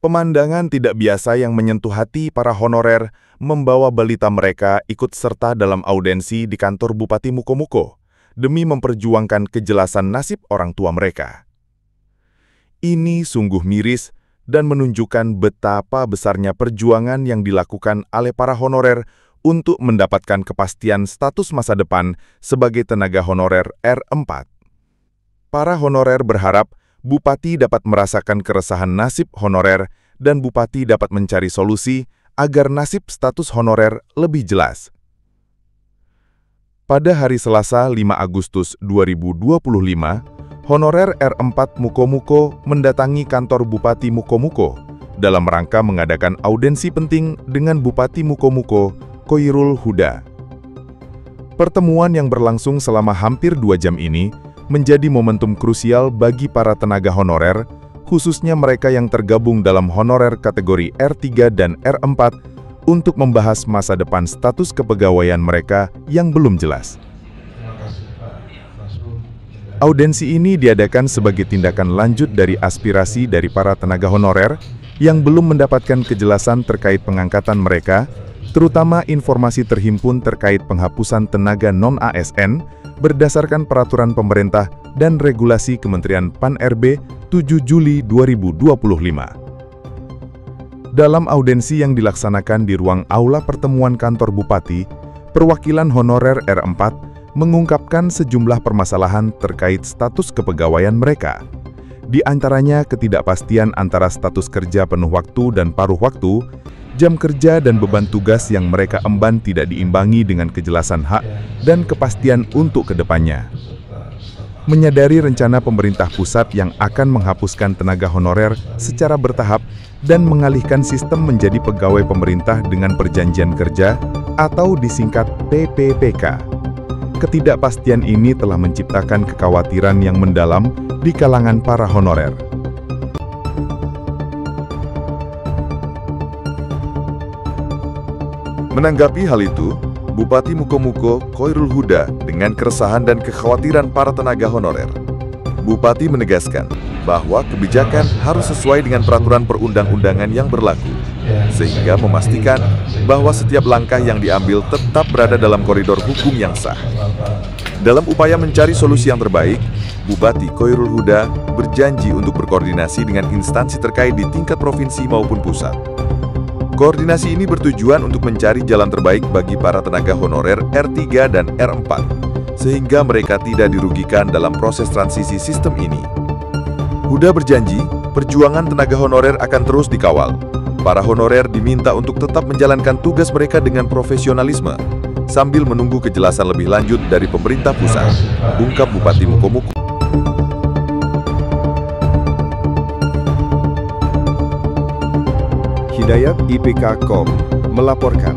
Pemandangan tidak biasa yang menyentuh hati para honorer membawa balita mereka ikut serta dalam audensi di kantor Bupati Mukomuko demi memperjuangkan kejelasan nasib orang tua mereka. Ini sungguh miris dan menunjukkan betapa besarnya perjuangan yang dilakukan oleh para honorer untuk mendapatkan kepastian status masa depan sebagai tenaga honorer R4. Para honorer berharap Bupati dapat merasakan keresahan nasib honorer dan Bupati dapat mencari solusi agar nasib status honorer lebih jelas. Pada hari Selasa 5 Agustus 2025, honorer R4 Mukomuko mendatangi kantor Bupati Mukomuko dalam rangka mengadakan audensi penting dengan Bupati Mukomuko, Khoirul Huda. Pertemuan yang berlangsung selama hampir 2 jam ini menjadi momentum krusial bagi para tenaga honorer, khususnya mereka yang tergabung dalam honorer kategori R3 dan R4, untuk membahas masa depan status kepegawaian mereka yang belum jelas. Audensi ini diadakan sebagai tindakan lanjut dari aspirasi dari para tenaga honorer yang belum mendapatkan kejelasan terkait pengangkatan mereka, terutama informasi terhimpun terkait penghapusan tenaga non-ASN berdasarkan peraturan pemerintah dan regulasi Kementerian Pan-RB 7 Juli 2025. Dalam audensi yang dilaksanakan di ruang aula pertemuan kantor Bupati, perwakilan honorer R4 mengungkapkan sejumlah permasalahan terkait status kepegawaian mereka. Di antaranya ketidakpastian antara status kerja penuh waktu dan paruh waktu, jam kerja dan beban tugas yang mereka emban tidak diimbangi dengan kejelasan hak dan kepastian untuk kedepannya. Menyadari rencana pemerintah pusat yang akan menghapuskan tenaga honorer secara bertahap dan mengalihkan sistem menjadi pegawai pemerintah dengan perjanjian kerja atau disingkat PPPK. Ketidakpastian ini telah menciptakan kekhawatiran yang mendalam di kalangan para honorer. Menanggapi hal itu, Bupati Mukomuko, Khoirul Huda, dengan keresahan dan kekhawatiran para tenaga honorer. Bupati menegaskan bahwa kebijakan harus sesuai dengan peraturan perundang-undangan yang berlaku, sehingga memastikan bahwa setiap langkah yang diambil tetap berada dalam koridor hukum yang sah. Dalam upaya mencari solusi yang terbaik, Bupati Khoirul Huda berjanji untuk berkoordinasi dengan instansi terkait di tingkat provinsi maupun pusat. Koordinasi ini bertujuan untuk mencari jalan terbaik bagi para tenaga honorer R3 dan R4, sehingga mereka tidak dirugikan dalam proses transisi sistem ini. Huda berjanji, perjuangan tenaga honorer akan terus dikawal. Para honorer diminta untuk tetap menjalankan tugas mereka dengan profesionalisme, sambil menunggu kejelasan lebih lanjut dari pemerintah pusat, ungkap Bupati Mukomuko. Hidayat IPK.com melaporkan.